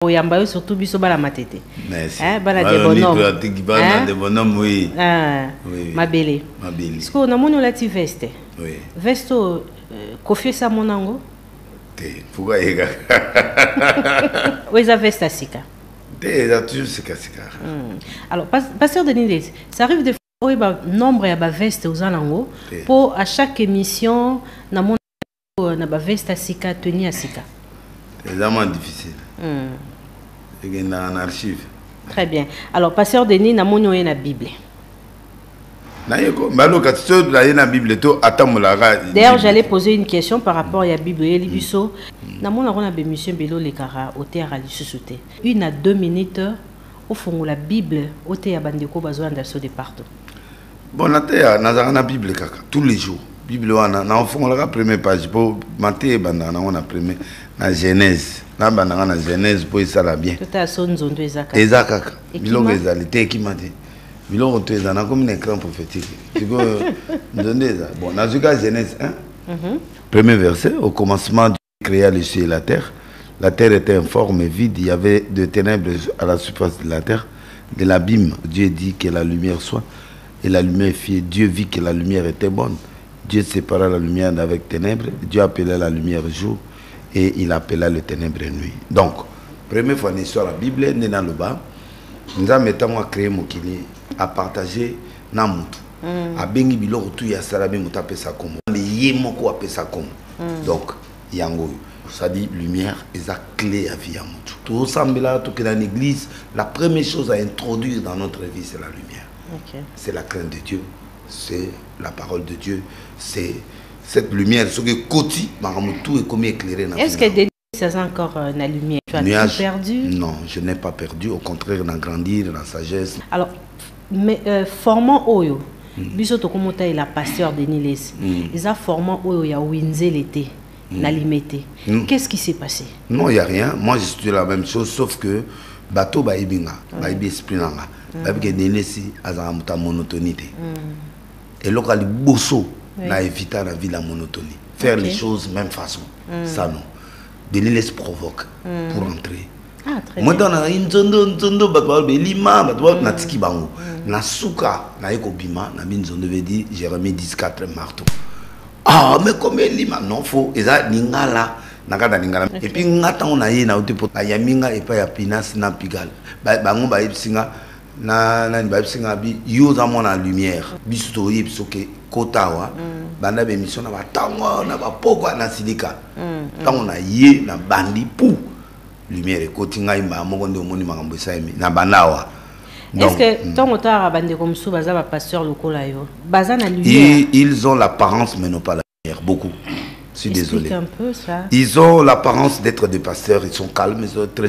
Oyamba surtout biso bala matete. Merci. Bala des bonhommes. Des bonhommes, oui. Oui. Mabele. Mabele. Est-ce qu'on a mon lati veste? Oui. Veste Kofi sa monango? Té. Pourquoi ega? Oui, ça veste à sika. Té, ça toujours sika. Alors, pasteur Denis, ça arrive de fois nombre ya ba veste aux alango pour à chaque émission na mon na ba veste à sika tenue à sika. C'est vraiment difficile. Il y a un archive. Très bien. Alors, pasteur Denis, na monyo na Bible. D'ailleurs, j'allais poser une question par rapport à la Bible. Libiso, na mon a bémission belo le kara au théâtre à l'issouté. 1 à 2 minutes au fond la Bible au théâtre bandeko besoin d'assaut de partout. Bon, na théâtre, na la Bible kaka tous les jours. Bible wana na fond la première page pour Matthieu banda na on a premier na Genèse. Na banda na Genèse pour ça la bien. Tout à son zondo ezaka. Ezaka. Bilongo ezalité qui m'a dit. Bilongo tu es dans comme un écran prophétique. Tu peux donner ça. Bon, dans le cas Genèse 1. Premier verset, au commencement Dieu créa les cieux et la terre. La terre était informe et vide, il y avait de ténèbres à la surface de la terre. De l'abîme, Dieu dit que la lumière soit. Et la lumière fit, Dieu vit que la lumière était bonne. Dieu sépara la lumière d'avec ténèbres. Dieu appela la lumière jour et il appela le ténèbres nuit. Donc, première fois l'histoire de la Bible, nous dans le bas, nous avons créé mon kili à partager na mutu. A bengi biloko tu ya sala be muta pesa comme. Mais yemoko a pesa comme. Donc, yango. Ça dit lumière et ça clé à vie à mutu. Tout semble là, tout que dans l'église, la première chose à introduire dans notre vie, c'est la lumière. C'est la crainte de Dieu. C'est la parole de Dieu, c'est cette lumière, ce que Koti, tout est comme éclairé. Est-ce que Denis, c'est encore la lumière? Tu as tout perdu? Non, je n'ai pas perdu, au contraire, on a grandi dans la sagesse. Alors, mais formant Oyo, biso comme la pasteur Denis Les, ils ont formant Oyo, il y a Winzel l'été, la limité. Qu'est-ce qui s'est passé? Non, il n'y a rien. Moi, je suis la même chose, sauf que bateau baibinga, baibi esprit nanga, baibi que Denis si azamuta monotonité. Et là, il bosso na éviter la vie la monotonie. Faire les choses même façon. Ça non. Denis les provoque pour entrer. Moi dans la nzondo batwa belima batwa na tiki bango. Na suka na eko bima na binzondo veut dire Jérémie 14 marteau. Ah mais comme lima non faut eza ningala nakata ningala. Et puis ngata on a na uti pot ayaminga et pas ya pinas na pigal. Bango ba ipsinga na babsinga bi yoza mona lumière biso yipsoke kotawa banda be mission na batango na bapoko na silika tango na ye na bandi pou lumière ekotinga imba moko ndo moni makambo saimi na banawa. Est-ce que ton otara bande comme sou baza ba pasteur lokola yo baza na lumière? Ils ont l'apparence mais non pas la lumière, beaucoup. Je suis désolé. Un peu ça. Ils ont l'apparence d'être des pasteurs, ils sont calmes, ils sont très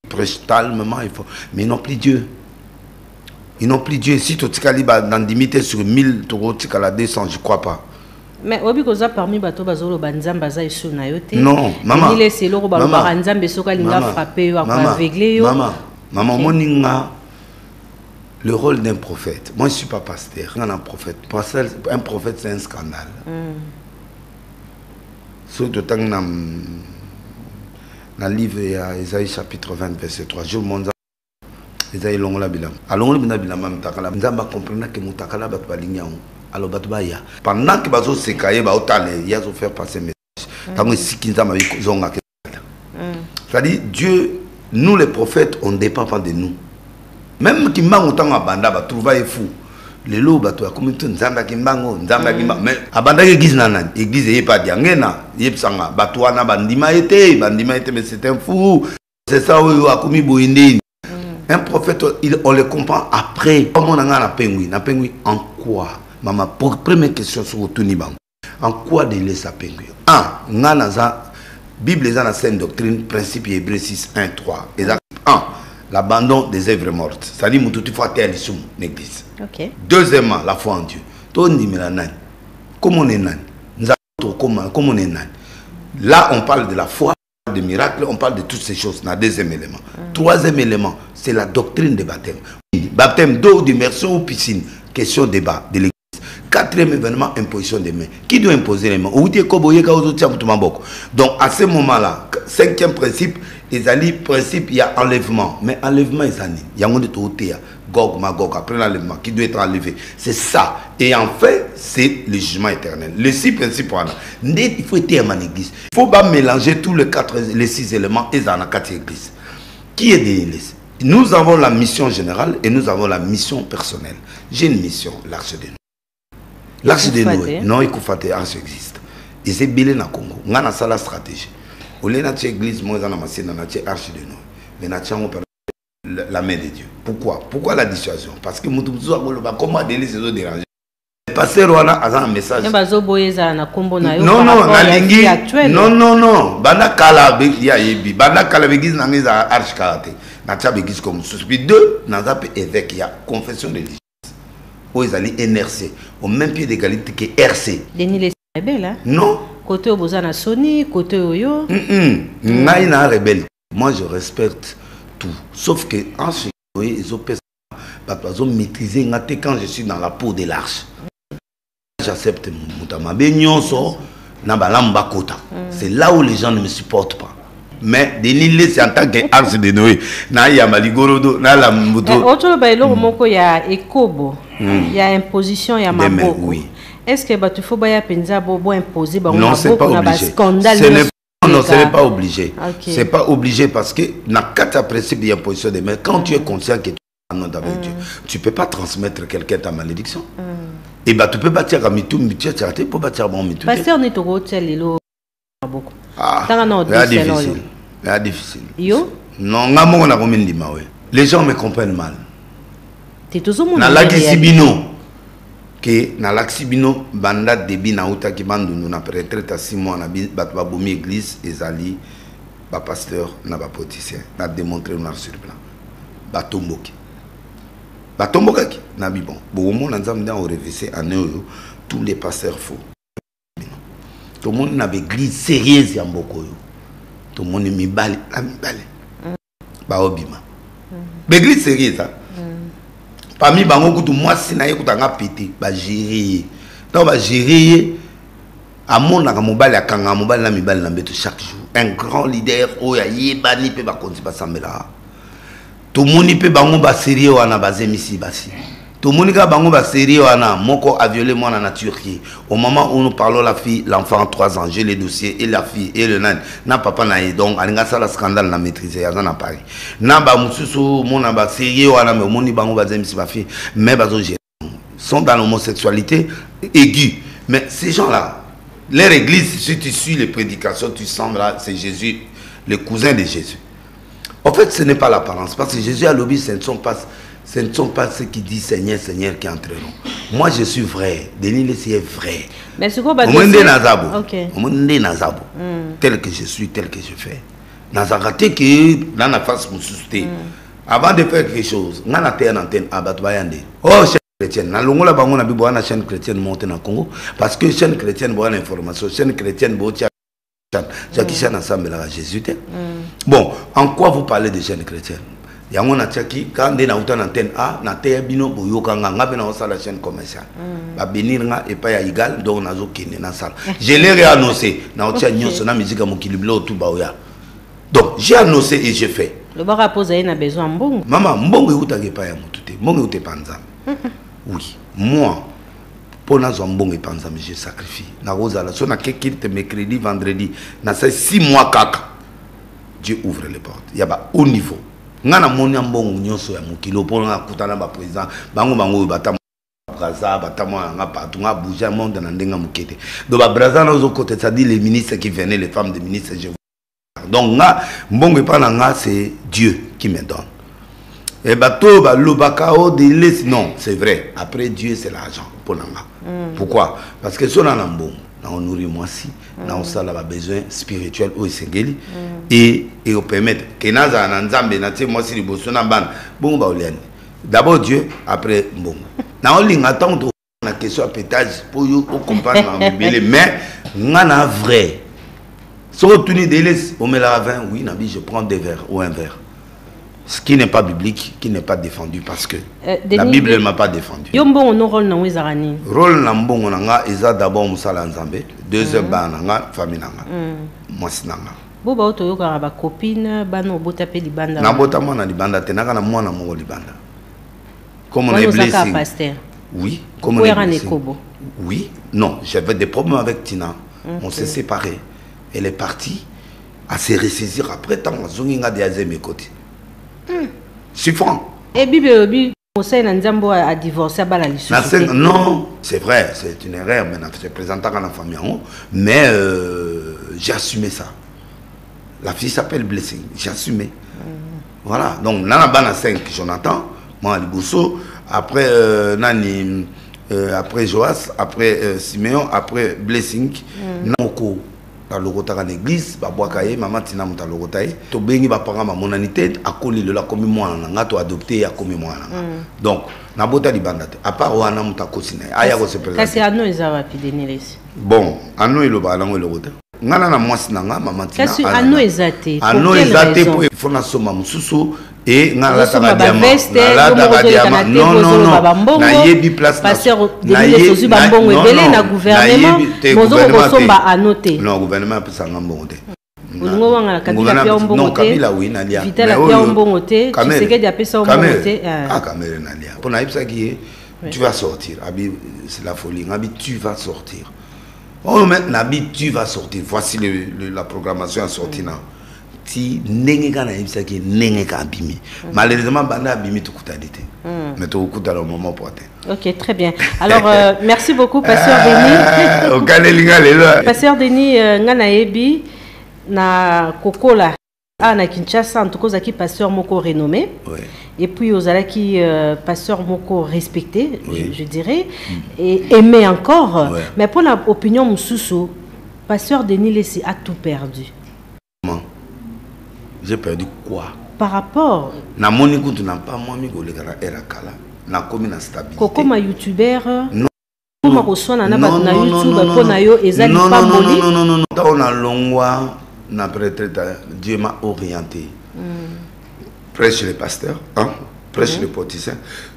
prêchent calmement, il faut mais non plus Dieu. Ils n'ont plus Dieu. Si tu as dans limité sur 1000, tu as 200, je ne crois pas. Mais obi koza parmi bato bazolo banzamba baza isu na yote. Non, maman. Il est selo ko ba banzamba soka linga frappé yo aveuglé yo. Maman, moninga le rôle d'un prophète. Moi je suis pas pasteur, un prophète. Un prophète c'est un scandale. Surtout dans le livre Isaïe chapitre 20 verset 3, je monde Isaïe longola bilam. Alors on a bilam mutakala. Nzamba comprendre que mutakala bat balinga. Alors bat baya. Pendant que bazo sekaye ba otale, il y a zo faire passer message. Tango sikinza ma zonga ke. C'est-à-dire Dieu, nous les prophètes, on ne dépend pas de nous. Même qui m'a autant abanda ba trouver fou. Les lots bato ya comme tout nzamba kimbango, nzamba kimba. Mais abanda église nana, église est pas diangena, yepsanga bato wana bandima été mais c'est un fou. C'est ça où akumi boindi. Un prophète, on le comprend après. Comment on a pengui en quoi? Maman, première question sur le Tuniban. En quoi de laisser pengui? On a la Bible, la sainte doctrine, principe hébreu 6, 1, 3. L'abandon des œuvres mortes. C'est-à-dire que tu faut atteindre l'église. Deuxièmement, la foi en Dieu. Comment on est nan? Comment on est nan? Là, on parle de la foi, de miracles, on parle de toutes ces choses. Dans deuxième élément. Troisième élément, c'est la doctrine des baptêmes. Baptême d'eau, d'immersion ou piscine. Question débat de l'église. Quatrième événement, imposition des mains. Qui doit imposer les mains? Donc à ce moment-là, cinquième principe, ezali principe, il y a enlèvement. Mais enlèvement, il y a un Gog, Magog, après l'enlèvement, qui doit être enlevé. C'est ça. Et en fait, c'est le jugement éternel. Les 6 principes, il faut être en église. Il ne faut pas mélanger tous les 6 éléments et dans la 4 églises. Qui est l'église? Nous avons la mission générale et nous avons la mission personnelle. J'ai une mission, l'Arche de Noé. L'Arche de Noé, non, il faut faire l'arche existe. Et c'est Bélé na Congo. On a la stratégie. Au lieu de l'église, moi, on a l'arche de Noé. Mais la main de Dieu. Pourquoi la dissuasion? Parce que comment délai se déranger? Le pasteur a un message. Non. Banda kala ya yebi. Banda kala begis n'angez à arche karate. Natia begis comme sous. Puis 2, n'a évêque, il y a confession religieux. Où ils allaient NRC. Au même pied d'égalité que RC. Denis les rebelles, hein? Non. Côté Obozana Sony, côté Oyo. Naïna rebelle. Moi, je respecte tout. Sauf que en ce ils ont maîtrisé quand je suis dans la peau de l'arche. J'accepte mon c'est là où les gens ne me supportent pas. Mais Denis c'est en tant qu'arche de Noé. Il y a Maligorodo, il y a il y a Ekobo, il y a imposition, il y a Maboko. Est-ce que tu faut imposer? Non, c'est pas obligé. Non, ce n'est pas obligé. Okay. C'est pas obligé parce que dans 4 principes il y a position de main. Quand tu es conscient que tu es en avec Dieu, tu ne peux pas transmettre quelqu'un ta malédiction. Et bah tu peux bâtir à mitou, tu peux bâtir bon mitou. Parce qu'on est au hôtel beaucoup. C'est difficile. Yo? Non, on a combien de les gens me comprennent mal. Tu es toujours mon que na laxibino banda debi na uta ki bandu na retraite à 6 mois na batba bomi église ezali ba pasteur na ba politicien na démontrer noir sur blanc batomboki ki na bibon bo mo na nzambe dans au révessé en eux tous les pasteurs faux tout le monde na église sérieuse ya mboko yo tout le monde mibale ba obima l'église sérieuse hein. Parmi bango kutu moi si na yekutanga pété ba gérer donc ba gérer amona ka mobali akanga mobali na mibali na mbeto chaque jour un grand leader oya yebani pe ba konti ba sambela to moni pe bango ba sérieux wana ba zemisi basi to moni ka bango ba sérieux wana moko a violé moi na nature qui au moment où nous parlons la fille l'enfant 3 ans j'ai les dossiers et la fille et le nan na papa na y donc alinga ça la scandale na maîtriser ya na Paris na ba mususu mona ba sérieux wana me moni bango ba zemisi ba fille mais bazo sont dans l'homosexualité aiguë mais ces gens là leur église si tu suis les prédications tu sens là c'est Jésus le cousin de Jésus en fait ce n'est pas l'apparence parce que Jésus a lobby ce ne sont pas ceux qui disent Seigneur, Seigneur qui entreront. Moi, je suis vrai. Denis est vrai. Mais c'est quoi tel que je suis, tel que je fais. Nazarate que dans la face me soucier. Avant de faire quelque chose, on a une antenne à Batbayande. Oh, chaîne chrétienne. Dans le bango na bibo na chaîne chrétienne monte na Congo parce que chaîne chrétienne boit l'information, chaîne chrétienne boit Jackie chaîne ensemble là Jésus. Bon, en quoi vous parlez de chaîne chrétienne? Yango na tchaki quand on a une antenne A na te bino boyoka nga na osala chaîne commerciale ba benir nga et pas ya égal donc nazo kende na sala je l'ai réannoncé na otia nyonso na musique mokiliblo tout ba oya donc j'ai annoncé et j'ai fait le bara poser na besoin mbongo maman mbongo utake pa ya mutute mbongo ute panza oui moi pour nazo mbongo e panza mais je sacrifie na rozala so na kekite mercredi vendredi na 6 mois kaka Dieu ouvre les portes il y a ba haut niveau ngana moni mbongo nyonso ya mokilo pona kutana ba président bango bata braza bata moi nga partout nga bouger monde na ndenga mokete do ba braza na zo côté ça dit les ministres qui venaient les femmes des ministres je donc nga mbongo pa na nga c'est Dieu qui me donne et bato ba lobakao de les non c'est vrai après Dieu c'est l'argent pour nga pourquoi parce que so na mbongo on nourrit moi si on ça là besoin spirituel au sengeli et au permettre que naza na nzambe na tie moi si liboso na bana bongo ba oliane d'abord Dieu après bongo na olinga tant na question à pétage pour yo comprendre mais ngana vrai so tuni deles on met la vin oui nabi je prends 2 verres ou 1 verre. Ce qui n'est pas biblique, qui n'est pas défendu parce que la Bible ne m'a pas défendu. Yombo on rôle na wizarani. Rôle na mbongo nanga eza d'abord musala nzambe, 2 ba nanga famille nanga. Moi sinanga. Boba oto yoka ba copine bano bota pe libanda. Na bota mwana libanda te naka na mwana moko libanda. Comme on est blessé. Pasteur. Oui, comme on est blessé. Kobo. Oui, non, j'avais des problèmes avec Tina. On s'est séparés. Elle est partie à se ressaisir après tant zonginga de azé mes côtés. C'est franc. Et bibi conseil Nzambo a divorcé à Balali. Non, c'est vrai, c'est une erreur maintenant, je présente à la famille mais j'ai assumé ça. La fille s'appelle Blessing, j'ai assumé. Voilà, donc nana bana 5 Jonathan, moi Liboso, après Nani après Joas, après Siméon, après Blessing, Namoko dans le rota en église, Babouakaye, maman Tina Mouta le rotaye, to bengi ba parent ma monanité, a connu le la comme moi nga to adopté a comme moi donc na bota di bandate à part wana Mouta kosina aya ko se présenter. Kasi ano eza rapide Niles. Bon, ano ilo ba lango le rota. Ngana na mwasi nanga maman Tina. Kasi ano ezate. Ano ezate pour fona soma mususu et ngala ta diamant. Non. Na yebi place pasteur de sozu bambongo ebele na gouvernement. Mozo ko somba anoté. Non, gouvernement peut s'en mbongo te. Ulingo wanga Kabila pia mbongo te. Non, Kabila oui nalia. Vitala pia mbongo te. Tshisekedi apesa mbongo te. Ah Kamere nalia. Pour na ipsa qui tu vas sortir. Abi c'est la folie. Abi tu vas sortir. Oh maintenant tu vas sortir. Voici la programmation à sortir là. Si n'engeka na ipsa qui n'engeka abimi. Malheureusement banda abimi tout kutadite. Mais tout kuta le moment pour atteindre. Ok, très bien. Alors merci beaucoup pasteur Denis. Au Kanelinga lelo. Pasteur Denis ngana yebi na kokola na Kinshasa en tout cas qui pasteur moko renommé. Oui. Et puis aux qui pasteur moko respecté, oui. je dirais, et aimé encore. Oui. Mais pour l'opinion Moussoussou, pasteur Denis Lessi a tout perdu. Comment? J'ai perdu quoi? Par rapport. Na moni kutu na pas moi mi golekara era kala. Na komi na stabilité. Koko ma youtubeur. Non. Comment reçoit na ba na YouTube pour na yo ezali pas boli. Non. On a longwa na retraite Dieu m'a orienté. Prêche les pasteurs, hein? Prêche les politiciens,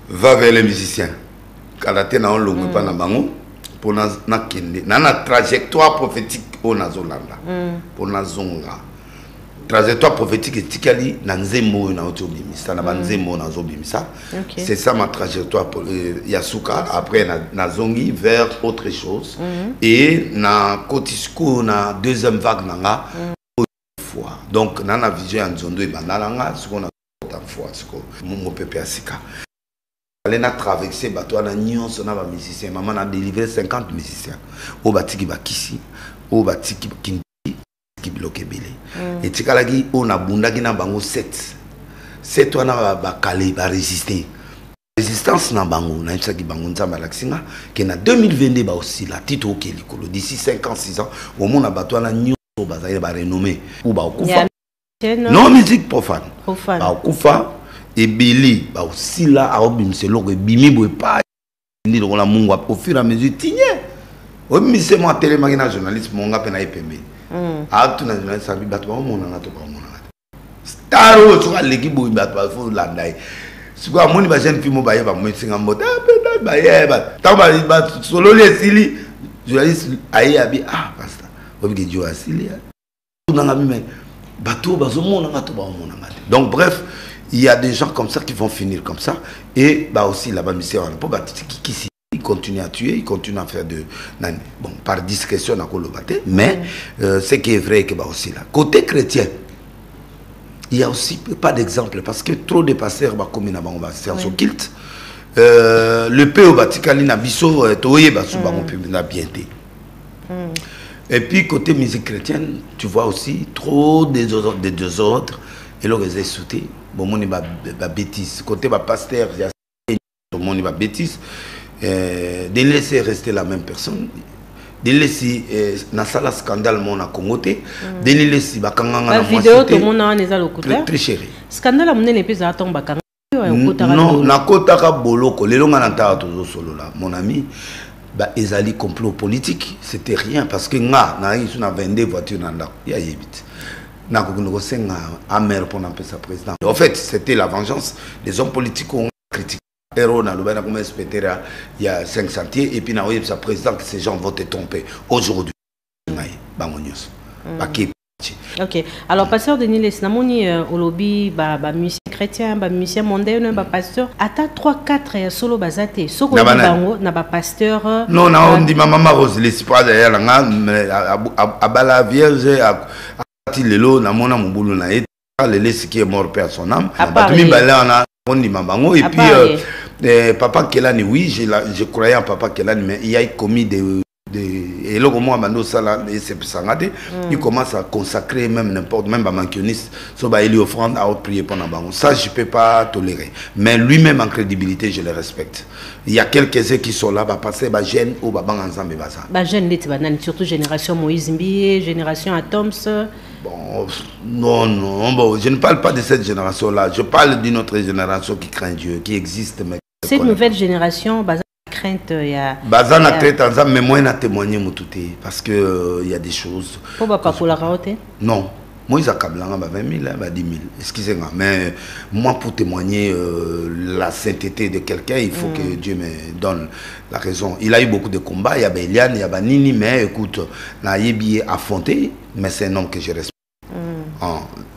va vers les musiciens. Kalaté na on longue pas na bango pour na kende. Na trajectoire prophétique au nazolanda. Pour na zonga. Trajectoire prophétique et tikali na nzembo na otobimisa na banzembo na zobimisa. C'est ça ma trajectoire pour Yasuka après na zongi vers autre chose et na kotisku na deuxième vague nanga fois. Donc na vision en zondo e banalanga ce qu'on a en fois ce que mon pépé asika. Allez na traverser bateau na nyonso na ba musiciens maman a délivré 50 musiciens au batiki bakisi au batiki qui bloqué belé et tikalaki on a bundaki na bango 7 on a ba calé ba résister résistance na bango na tsaki bango nzamba laksinga que na 2022 ba aussi la titre au kelikolo d'ici 5 ans 6 ans au monde a bateau na nyonso bazali ba renommé ou ba okufa non musique profane ba okufa et Billy ba aussi là a obimse loko bimi boy pa ni do la mungu au fur et à mesure tigné o mi c'est moi télé magina journaliste monga pe na epembe a tu na journaliste sabi bato ba mona na to ba mona staro tu ka leki boy bato ba fo landai siko amoni ba jeune fille mo ba yeba mo singa mbota pe ba yeba ta ba solo le sili journaliste ayi abi pastor obi ke jo asili tu na ngami me bato ba zo mona na to ba mona ngate. Donc bref, il y a des gens comme ça qui vont finir comme ça et bah aussi là-bas monsieur on pas qui continue à tuer, il continue à faire de bon par discrétion à colobater mais ce qui est vrai que bah aussi là côté chrétien il y a aussi pas d'exemple parce que trop de pasteurs bah comme on va faire son culte le peu au Vatican na biso toye ba suba mon public na bienté. Et puis côté musique chrétienne tu vois aussi trop de désordre et le réseau sauté bon mon ba bêtise côté ba pasteur il y a tout le monde ba bêtise de laisser rester la même personne de laisser na sala scandale mon a congoté de laisser ba kanganga na vidéo tout le monde a les allocuteur très chéri scandale mon ne pesa tomba kanga non na kota ka boloko lelo ngana ta to solo là mon ami ba ezali complot politique c'était rien parce que nga na isu na 22 voitures na ndako ya yebit na ko ko senga amer pour n'empêcher sa président. En fait c'était la vengeance des hommes politiques ont critiqué héros na lobana comme inspecteur il y a 5 sentiers et puis na sa président que ces gens vont te tromper aujourd'hui ngai bangonyos ba ki Ok. Alors, pasteur Denis Lesnamoni, au lobby, musicien chrétien, musicien mondain, pasteur. Attends 3-4 solo bazate. Soko bango, na pasteur. Non, on dit maman Rose, l'espoir derrière la abala vierge, à Lelo, na mona mubulu na et, le ce qui est mort perd son âme. On dit maman, et puis papa Kelani, oui, je croyais en papa Kelani, mais il a commis et là, moi, il commence à consacrer même n'importe, même à mankioniste, il offrande à prier pendant bango. Ça, je ne peux pas tolérer. Mais lui-même en crédibilité, je le respecte. Il y a quelques-uns qui sont là, passer, gêne ou bang ensemble. Gêne, surtout génération Moïse Mbié, génération Atoms. Bon, non, bon, je ne parle pas de cette génération-là. Je parle d'une autre génération qui craint Dieu, qui existe. Mais cette nouvelle génération, crainte, il y a... Bazana crainte, mais moi, je n'ai témoigné parce que il y a des choses. Pourquoi pas pour la rareté? Non. Moi, ils ont 20 000, 10 000. Excusez-moi. Mais moi, pour témoigner la sainteté de quelqu'un, il faut que Dieu me donne la raison. Il a eu beaucoup de combats. Il y a Eliane, il y a Nini, mais écoute, il a eu affronté, mais c'est un homme que je respecte.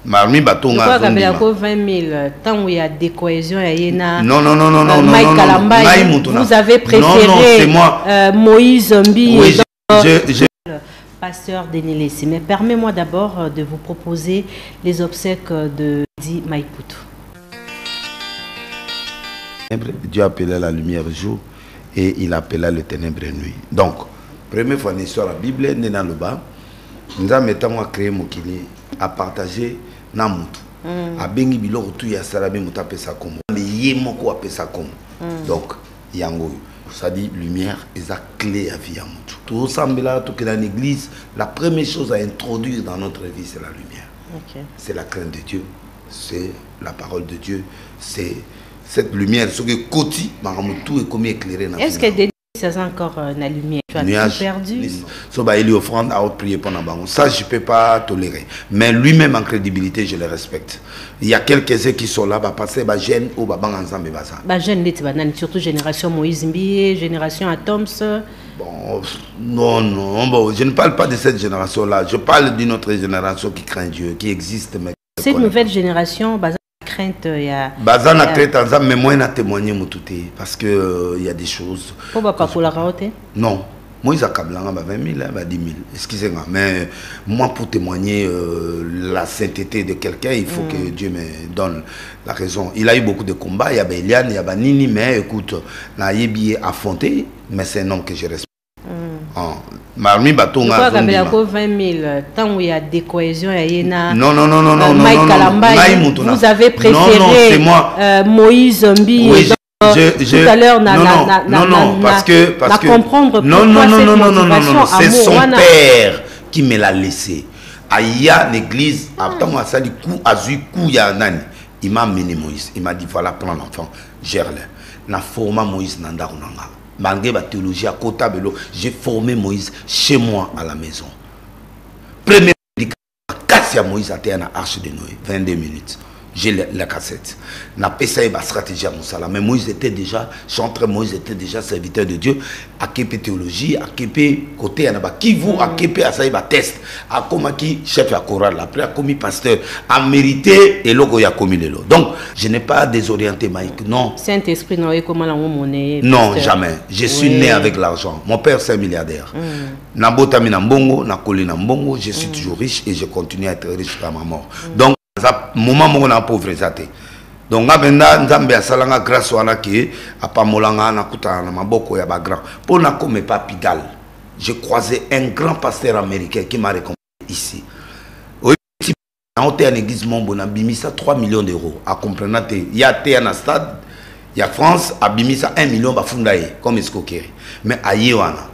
Marmi Batonga. 20 000, tant où il y a des cohésions, il y a non, Mike Kalambay, vous avez préféré Moïse Mbi. Oui, Pasteur Denis Lessi, mais permets-moi d'abord de vous proposer les obsèques de Di Maïpoutou. Dieu appelait la lumière jour et il appela le ténèbre nuit. Donc, première fois dans l'histoire de la Bible, nous dans le bas, nous avons créé Mokili à partager na mutu. A bengi biloko tu ya sarabi muta pesa comme. Mais yemoko a pesa comme. Donc, yango. Ça dit lumière et ça clé à vie à mutu. Tout semble là, tout que dans l'église, la première chose à introduire dans notre vie, c'est la lumière. C'est la crainte de Dieu, c'est la parole de Dieu, c'est cette lumière. Ce que Koti, tout est comme éclairé. Est-ce que Denis, c'est encore la lumière? Tu as tout perdu? Il offrande à prier pendant bango. Ça, je ne peux pas tolérer. Mais lui-même en crédibilité, je le respecte. Il y a quelques-uns qui sont là, passer, gêne ou bang ensemble. Gêne, surtout génération Moïse Mbié, génération Atoms. Bon, non, bon, je ne parle pas de cette génération-là. Je parle d'une autre génération qui craint Dieu, qui existe. Mais cette nouvelle génération, crainte, il y a... Bazana crainte, mais moi, je témoigné parce que il y a des choses. Pourquoi pas pour la rareté? Non. Moi, ils ont 20 000, 10 000. Excusez-moi, mais moi, pour témoigner la sainteté de quelqu'un, il faut que Dieu me donne la raison. Il a eu beaucoup de combats. Il y a Eliane, il y a Nini, mais écoute, il a eu affronté, mais c'est un homme que je respecte. Marmi Batonga. 20 000, tant où il y a des cohésions, il y a non, Mike Kalambay, vous avez préféré Moïse Mbi. Oui, tout à l'heure, parce que comprendre non, c'est son père qui me l'a laissé. Aya l'église, il m'a amené Moïse. Il m'a dit voilà, prends l'enfant, gère-le. Na forma Moïse nanda unanga. Malgré la théologie à Kota Belo, j'ai formé Moïse chez moi à la maison. Première Cassia Moïse a été à l'arche de Noé, 22 minutes. J'ai la cassette. Na pesa ba stratégie à Moussala. Mais Moïse était déjà, chanteur Moïse était déjà serviteur de Dieu. À Képé théologie, à Képé côté Anaba. Qui vous à Képé à ça test. À Komaki chef à chorale. Après à commis pasteur. À mérité et logo ya commis le lot. Donc je n'ai pas désorienté Mike. Non. Saint-Esprit non comment la monnaie. Non jamais. Je suis né avec l'argent. Mon père c'est un milliardaire. Nabota minambongo, nakoli nambongo. Je suis toujours riche et je continue à être riche jusqu'à ma mort. Donc moment où on a pauvreté. Donc Nzambe asalanga grâce wana ki apamolanga na kuta na maboko ya ba grand. Pour na comme pas Pigalle. J'ai croisé un grand pasteur américain qui m'a récompensé ici. Oui, en hôtel en église Mombo na bimisa 3 millions d'euros. À comprendre il y a té na stade, il y a France a bimisa 1 million ba fundaye comme escroquerie. Mais aye wana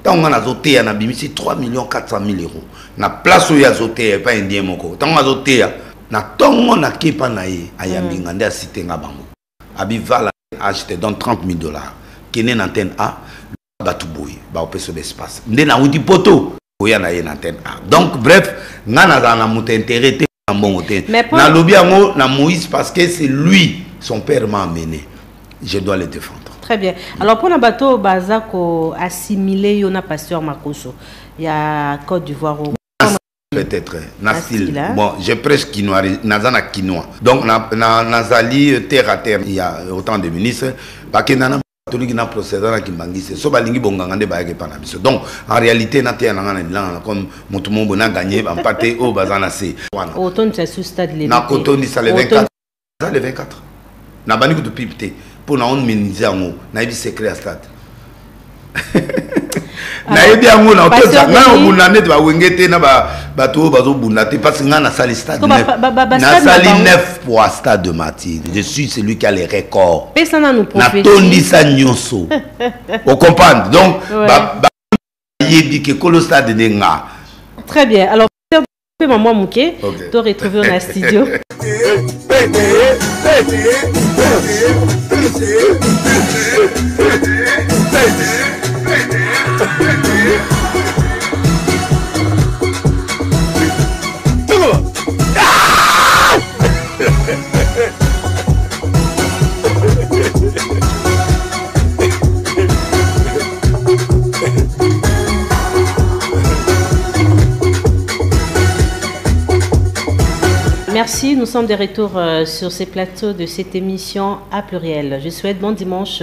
tant on a zoté na bimisi 3 400 000 euros. Na place où il y a zoté pas indien moko. Tant on a zoté na tongo na kipa na ye ayambi ngande a cité nga bango abivala acheté dans 30 000 $. Kene na antenne A batu boy ba opeso d'espace nde na uti poto oya na ye na antenne A. Donc bref ngana na muté intérêt na mbongo te na lobi yango na Moïse parce que c'est lui son père m'a amené, je dois le défendre. Très bien. Alors pour le bateau Bazako assimilé yona pasteur Makoso, il y a Côte d'Ivoire Peut-être. Bon, je prêche quinoa, nazana quinoa. Donc, nazali terre à terre, il y a autant de ministres. Donc, en réalité, comme tout le monde a gagné, empaté au bazana c'est. Autant de sous stade les 24. Les 24. Na bani de pipité pour na on ministère na ibi secret à stade. Na ibi ango na otoza na obunane de ba wengete na ba to bazo bunate parce que na sali stade. Na sali 9 pour stade de Martyr. Je suis celui qui a les records. Personne nous prophétie. Na tondi sa nyonso. Vous comprenez? Donc ba yebi ke kolo stade de nga. Très bien. Alors maman Mouké, te retrouver dans le studio. Merci, nous sommes de retour sur ces plateaux de cette émission à pluriel. Je souhaite bon dimanche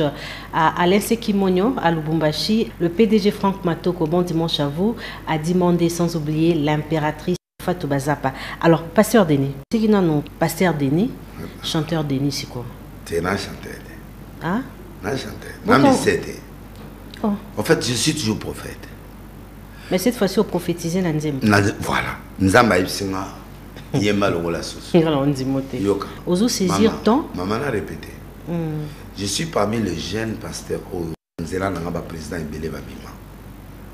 à Alain Sekimonyo, à Lubumbashi, le PDG Franck Matoko, bon dimanche à vous, à Dimondé, sans oublier l'impératrice Fatou Bazapa. Alors, Pasteur Denis, c'est qui non, Pasteur Denis, chanteur Denis, c'est quoi? C'est un chanteur. Hein? Un chanteur. En fait, je suis toujours prophète. Mais cette fois-ci, on prophétisait dans Nzembo. Voilà. Nzamba Ibsinga. Il est mal au la sauce. Oso saisir temps. Maman a répété. Je suis parmi les jeunes pasteurs au Nzela Nanga président Ibele Babima.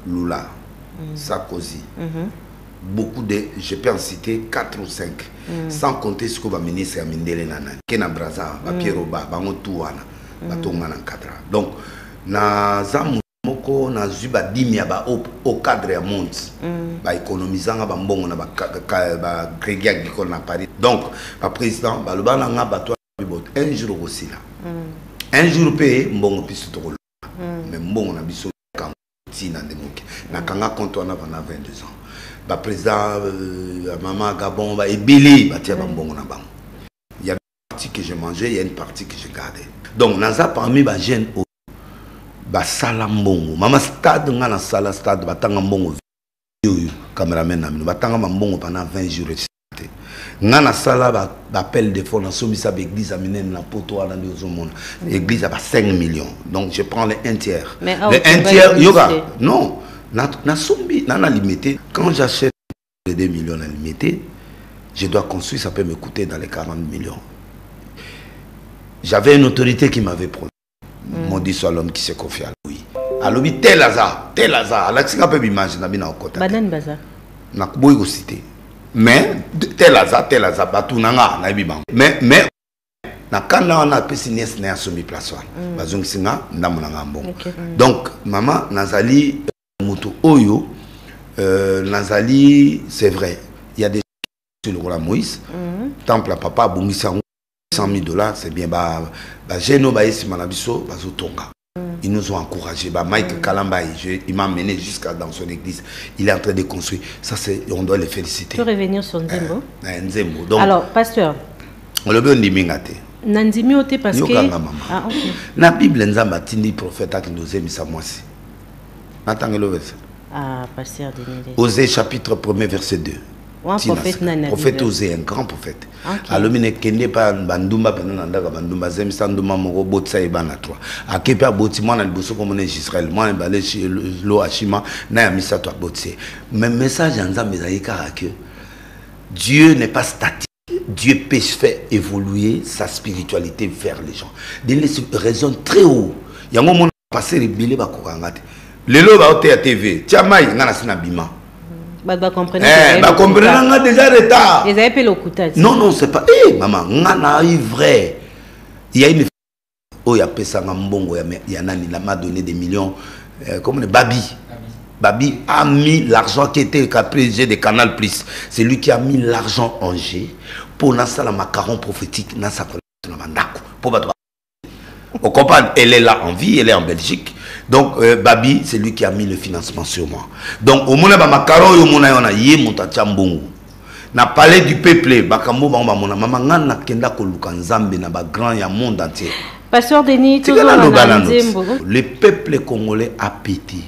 Lula, Sarkozy. Beaucoup de, je peux en citer 4 ou 5. Sans compter ce que va ministre Amindele Nana. Kena Braza, Pierre Oba, Bango Touana, Batongana Kadra. Donc, na zamu moko na zuba dimia ba au cadre ya monde ba économisanga ba mbongo na ba crédit agricole na Paris. Donc ba président ba loba nga ba toi un jour aussi là un jour payé mbongo piso to mais mbongo na biso kan tina ndemoke na kanga compte on a 22 ans ba président maman Gabon ba ebili ba tia ba mbongo na bango. Il y a une partie que je mangeais, il y a une partie que je gardais. Donc naza parmi ba jeunes basala mbongo mama stade nga na sala stade batanga mbongo yoyo cameraman na mino batanga mbongo pendant 20 jours nga na sala appel de fonds na somisa ba église aminen na poto ala ndio zomona église a 5 millions donc je prends le 1 tiers. Le 1 tiers yoga non na sombi na limité quand j'achète les 2 millions à limité je dois construire, ça peut me coûter dans les 40 millions. J'avais une autorité qui m'avait promis. Mon dit soit l'homme qui se confie à lui. Alors, tel hasard, Alexis peut m'imaginer, n'a pas de Banane Baza. N'a pas de cité. Mais, tel hasard, batou nanga, n'a pas mais, na kana on a pessigné ce n'est à semi place. Bazong singa, n'a mon bon. Donc, maman, Nazali, Moutou Oyo, Nazali, c'est vrai, il y a des sur le roi Moïse, temple à papa, Bungisa, $100 000, c'est bien. Ils nous ont encouragés. Mike Kalambay, il m'a mené jusqu'à dans son église. Il est en train de construire. Ça, on doit les féliciter. Tu peux revenir sur Nzembo. Nzembo. Donc, alors, pasteur. On le veut ndimingate. Nandimi ote parce que. Ah, ok. La Bible Nzamba tindi prophète qui nous aime ça moi aussi. N'attendez le verset. Ah, pasteur Denis. Osée chapitre 1er verset 2. Prophète Osée, un grand prophète. Alors, il n'y a pas de bandumba, bandumba, zemsanduma, moro, botsa et banatwa. A kepa botima, na bosso comme on est Israël, moi, balé chez l'eau Hashima, na misa toi botse. Mais message en zambé que Dieu n'est pas statique. Dieu peut faire évoluer sa spiritualité vers les gens. Des raisons très haut. Il y a un moment passé, les billets va courir. Les lots va au TV. Tiamai, ngana sinabima. Bah comprenez. Comprenez déjà retard. Ils avaient fait le coutage. Non, c'est pas. Maman, ngana vrai. Il y a une oh, il y a Pessa Ngambongo, il y a Nani, il m'a donné des millions. Comme le Babi. Babi a mis l'argent qui était le PDG de Canal Plus. C'est lui qui a mis l'argent en G pour lancer la macaron prophétique. Vous comprenez? Elle est là en vie, elle est en Belgique. Donc Babi, c'est lui qui a mis le financement sur moi. Donc au moment où makaro yo mona yona yé montacha mbongo. Na parlé du peuple, bakambo ba mona mama ngana kenda ko luka nzambe na ba grand ya monde entier. Pasteur Denis, le peuple congolais a pété.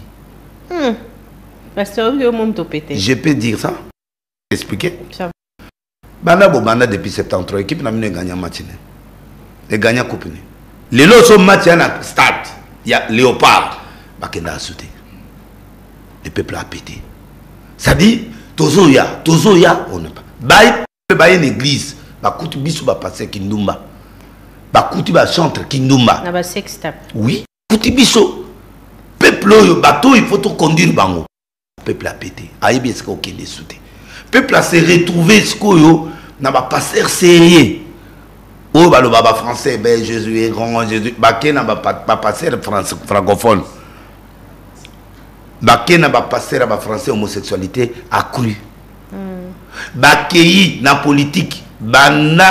Pasteur, je peux dire ça? Expliquer? Banda Bobanda depuis 73, l'équipe n'a pas gagné un match. Elle a gagné la coupe. Les autres matchs, il y a un stade. Il y a Léopard. Bakenda a sauté. Le peuple a pété. Ça dit, Tozoya, on n'a pas. Baye une église. Bakouti bisu ba passer Kindumba. Bakouti ba chantre Kindumba. Na ba sextape. Oui. Kouti bisu. Peuple yo bateau il faut tout conduire bango. Le peuple a pété. Aïe bien ce qu'on a sauté. Le peuple a se retrouvé ce qu'on n'a pas passé sérieux. Oh bah le baba français, ben Jésus est grand, Jésus. Baké n'a pas passé francophone. Baké n'a pas passé la français homosexualité accrue. Bakéi na politique, bana